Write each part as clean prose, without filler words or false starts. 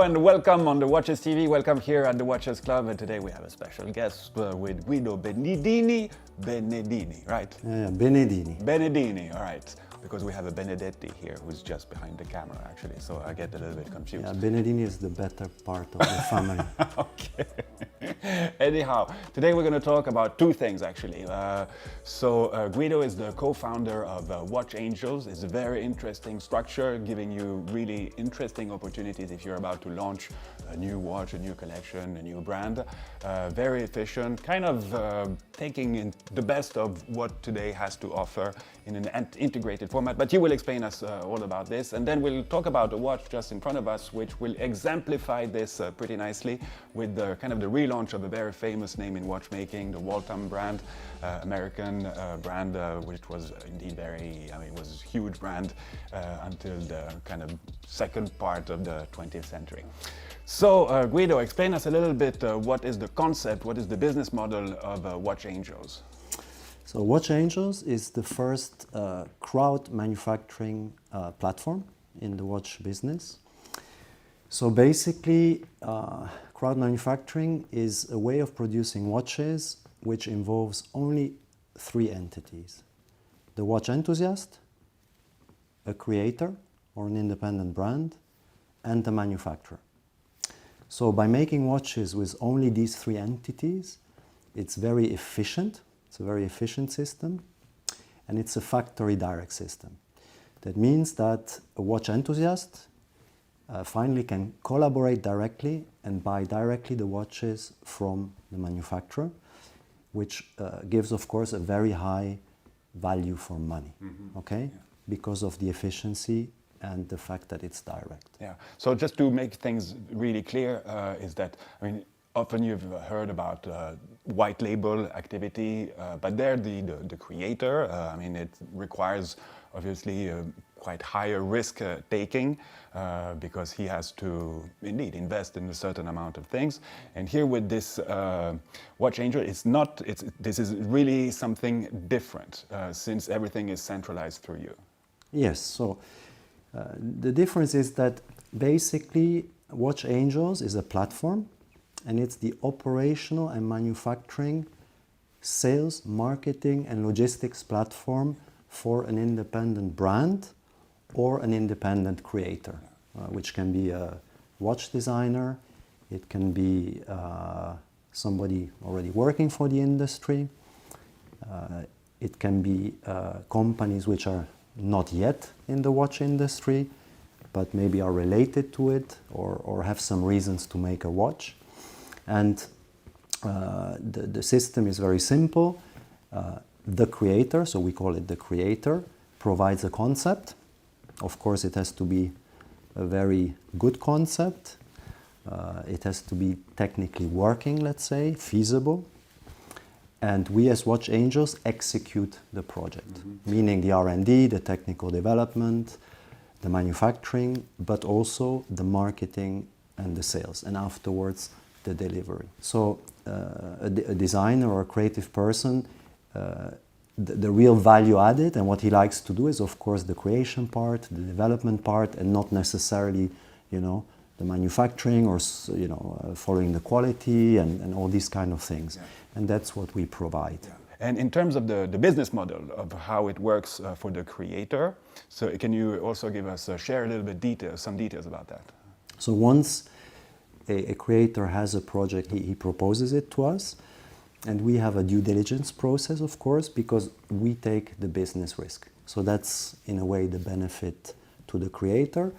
and welcome on the Watches TV. Welcome here at the Watches Club. And today we have a special guest with Guido Benedini, right? Yeah, Benedini. Benedini, all right. Because we have a Benedetti here who's just behind the camera, actually. So I get a little bit confused. Yeah, Benedini is the better part of the family. Okay. Anyhow, today we're going to talk about two things, actually. Guido is the co-founder of Watchangels. It's a very interesting structure, giving you really interesting opportunities if you're about to launch a new watch, a new collection, a new brand. Very efficient, kind of taking in the best of what today has to offer in an integrated format. But you will explain us all about this. And then we'll talk about the watch just in front of us, which will exemplify this pretty nicely with the kind of the relaunch of a very famous name in watchmaking, the Waltham brand, American brand, which was indeed was a huge brand until the kind of second part of the 20th century. So Guido, explain us a little bit what is the concept, what is the business model of Watchangels? So Watchangels is the first crowd manufacturing platform in the watch business. So basically, crowd manufacturing is a way of producing watches which involves only three entities: the watch enthusiast, a creator or an independent brand, and the manufacturer. So by making watches with only these three entities, it's very efficient. It's a very efficient system, and it's a factory direct system. That means that a watch enthusiast finally can collaborate directly and buy directly the watches from the manufacturer, which gives, of course, a very high value for money, okay? Yeah. Because of the efficiency and the fact that it's direct. Yeah, so just to make things really clear, is that, often you've heard about white label activity, but there the creator, it requires obviously quite higher risk taking because he has to indeed invest in a certain amount of things. And here with this Watchangel, this is really something different since everything is centralized through you. Yes, so the difference is that basically Watchangels is a platform, and it's the operational and manufacturing, sales, marketing, and logistics platform for an independent brand or an independent creator, which can be a watch designer, it can be somebody already working for the industry, it can be companies which are not yet in the watch industry, but maybe are related to it or have some reasons to make a watch. And the system is very simple. The creator, so we call it the creator, provides a concept. Of course, it has to be a very good concept. It has to be technically working, let's say, feasible. And we as Watchangels execute the project, meaning the R&D, the technical development, the manufacturing, but also the marketing and the sales, and afterwards the delivery. So a designer or a creative person, the real value added and what he likes to do is, of course, the creation part, the development part, and not necessarily, the manufacturing or, following the quality and all these kind of things. Yeah. And that's what we provide. Yeah. And in terms of the business model of how it works for the creator, so can you also give us, share a little bit some details about that? So once a creator has a project, he proposes it to us, and we have a due diligence process, of course, because we take the business risk. So that's, in a way, the benefit to the creator.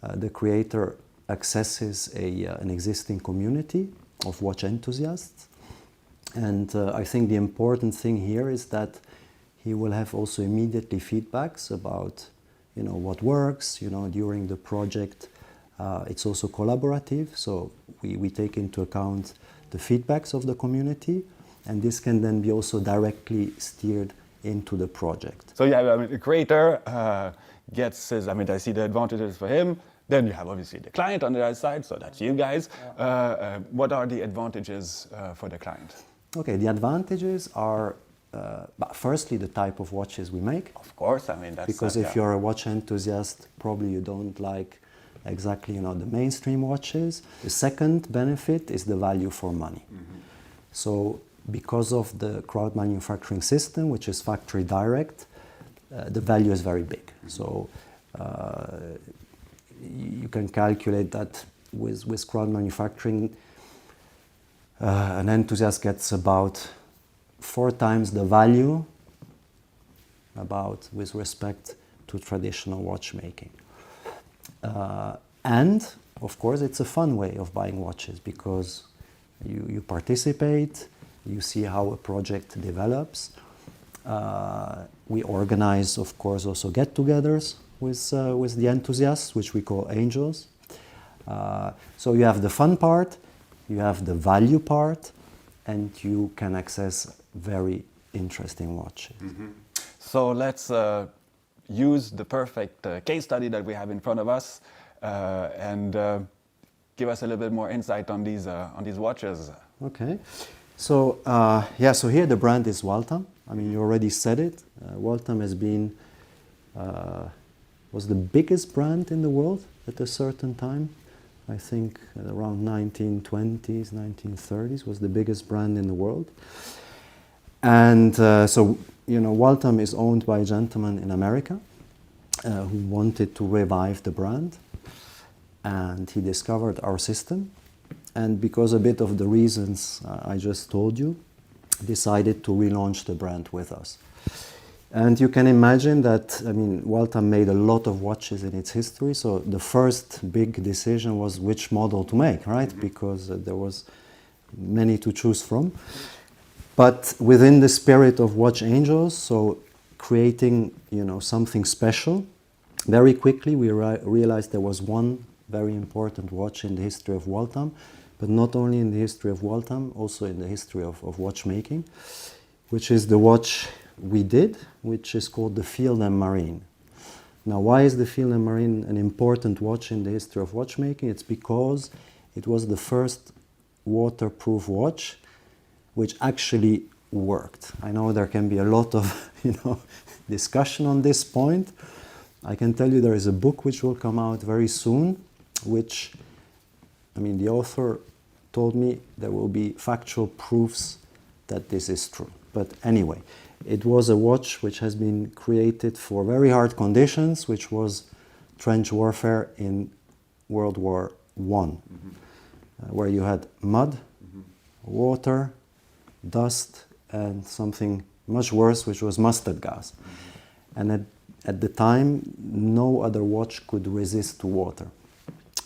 The creator accesses an existing community of watch enthusiasts, and I think the important thing here is that he will have also immediately feedbacks about, what works, during the project. It's also collaborative, so we take into account the feedbacks of the community, and this can then be also directly steered into the project. So the creator says, I see the advantages for him. Then you have obviously the client on the other side, so that's you guys. What are the advantages for the client? Okay, the advantages are firstly the type of watches we make. Of course, that's... Because if you're a watch enthusiast, probably you don't like exactly, the mainstream watches. The second benefit is the value for money. So because of the crowd manufacturing system, which is factory direct, the value is very big. So you can calculate that with crowd manufacturing, an enthusiast gets about 4 times the value with respect to traditional watchmaking. And of course it's a fun way of buying watches because you participate, you see how a project develops. We organize, of course, also get-togethers with the enthusiasts, which we call angels. So you have the fun part, you have the value part, and you can access very interesting watches. So let's use the perfect case study that we have in front of us and give us a little bit more insight on these watches. Okay. So so here the brand is Waltham. I mean, you already said it. Waltham was the biggest brand in the world at a certain time. I think around 1920s, 1930s was the biggest brand in the world. And so, Waltham is owned by a gentleman in America who wanted to revive the brand. And he discovered our system. And because a bit of the reasons I just told you, decided to relaunch the brand with us. And you can imagine that, Waltham made a lot of watches in its history, so the first big decision was which model to make, right? Because there was many to choose from. But within the spirit of Watchangels, so creating, something special, very quickly we realized there was one very important watch in the history of Waltham, but not only in the history of Waltham, also in the history of watchmaking, which is the watch we did, which is called the Field and Marine. Now, why is the Field and Marine an important watch in the history of watchmaking? It's because it was the first waterproof watch which actually worked. I know there can be a lot of discussion on this point. I can tell you there is a book which will come out very soon, which, the author told me there will be factual proofs that this is true. But anyway, it was a watch which has been created for very hard conditions, which was trench warfare in World War I, where you had mud, water, dust, and something much worse, which was mustard gas. And at the time, no other watch could resist to water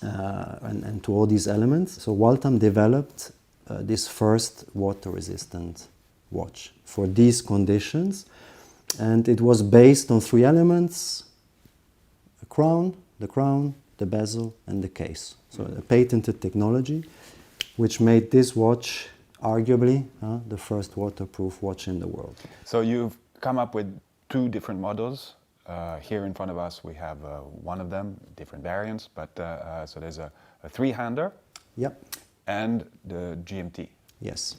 and to all these elements. So Waltham developed this first water-resistant watch for these conditions, and it was based on 3 elements: the crown, the bezel, and the case. So a patented technology which made this watch arguably the first waterproof watch in the world. So you've come up with 2 different models. Here in front of us we have one of them, different variants, but so there's a 3-hander. Yep. And the GMT. Yes.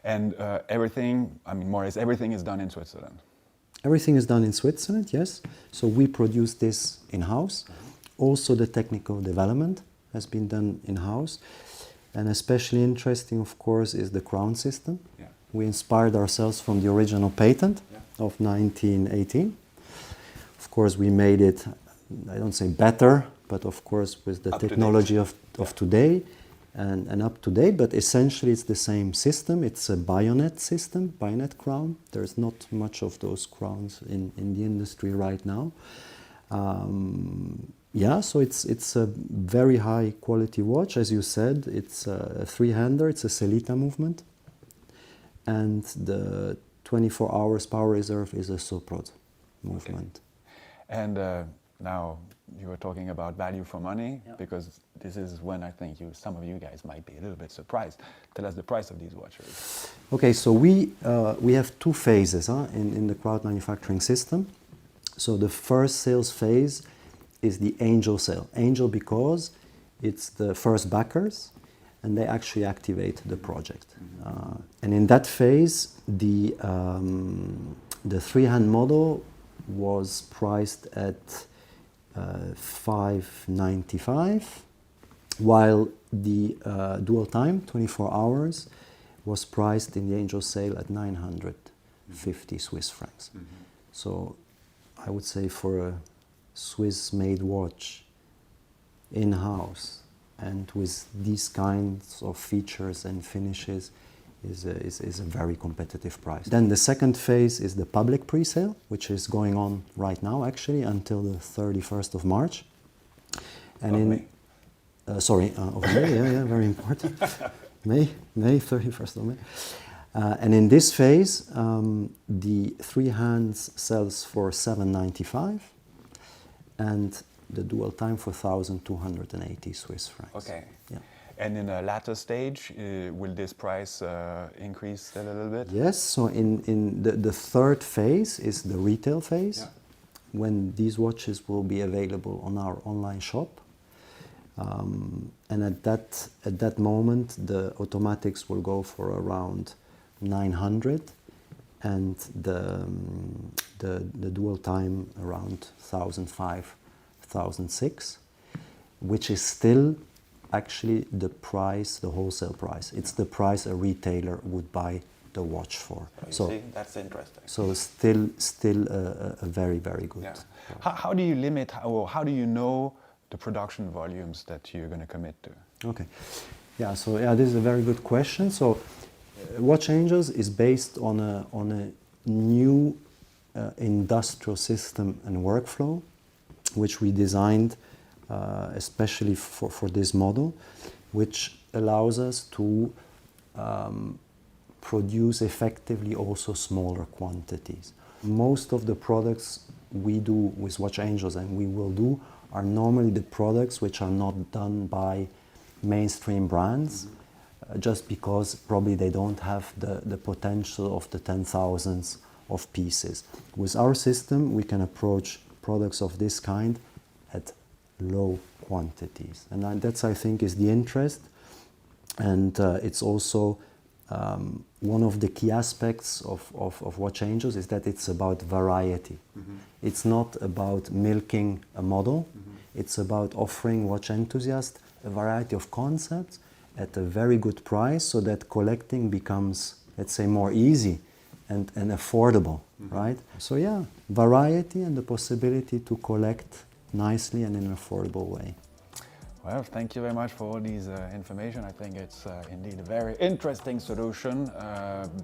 And everything, more or less everything is done in Switzerland. Everything is done in Switzerland, yes. So we produce this in-house. Also the technical development has been done in-house. And especially interesting, of course, is the crown system. Yeah. We inspired ourselves from the original patent of 1918. Of course, we made it, I don't say better, but of course with the technology of today and up to date, but essentially it's the same system. It's a bayonet system, bayonet crown. There's not much of those crowns in the industry right now. So it's a very high quality watch. As you said, it's a 3-hander, it's a Selita movement, and the 24 hours power reserve is a Soprod movement. Okay. And now you were talking about value for money, because this is when I think some of you guys might be a little bit surprised. Tell us the price of these watches. Okay, so we have 2 phases in the crowd manufacturing system. So the first sales phase is the angel sale. Angel because it's the first backers and they actually activate the project. And in that phase, the 3-hand model was priced at 595, while the dual time, 24 hours, was priced in the Angel sale at 950 Swiss francs. So I would say for a Swiss-made watch in-house and with these kinds of features and finishes is a very competitive price. Then the second phase is the public pre-sale, which is going on right now actually until the 31st of March. And of May, yeah, very important. May 31st of May. And in this phase, the 3 hands sells for 795 and the dual time for 1,280 Swiss francs. Okay. Yeah. And in a latter stage, will this price increase still a little bit? Yes, so in the third phase is the retail phase, Yeah. when these watches will be available on our online shop. And at that moment, the automatics will go for around 900 and the dual time around 1,005, 1,006, which is still actually the price, the wholesale price. It's the price a retailer would buy the watch for. So see, that's interesting. So still a very, very good. Yeah. How do you limit, or how do you know the production volumes that you're going to commit to? Okay. Yeah, so yeah, this is a very good question. So Watchangels is based on a new industrial system and workflow, which we designed especially for this model, which allows us to produce effectively also smaller quantities. Most of the products we do with Watchangels and we will do are normally the products which are not done by mainstream brands, just because probably they don't have the potential of the 10,000s of pieces. With our system, we can approach products of this kind at low quantities. And that's, I think, is the interest. And it's also one of the key aspects of Watchangels is that it's about variety. It's not about milking a model. It's about offering watch enthusiasts a variety of concepts at a very good price so that collecting becomes, let's say, more easy and affordable, right? So yeah, variety and the possibility to collect nicely and in an affordable way. Well, thank you very much for all these information. I think it's indeed a very interesting solution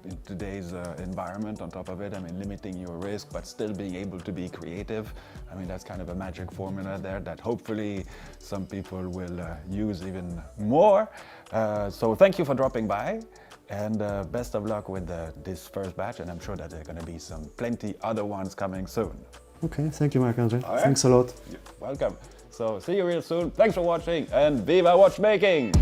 in today's environment. On top of it, I mean, limiting your risk, but still being able to be creative. I mean, that's kind of a magic formula there that hopefully some people will use even more. So thank you for dropping by, and best of luck with this first batch. And I'm sure that there are going to be plenty other ones coming soon. Okay, thank you, Marc-André. All right. Thanks a lot. You're welcome. So see you real soon. Thanks for watching, and viva watchmaking!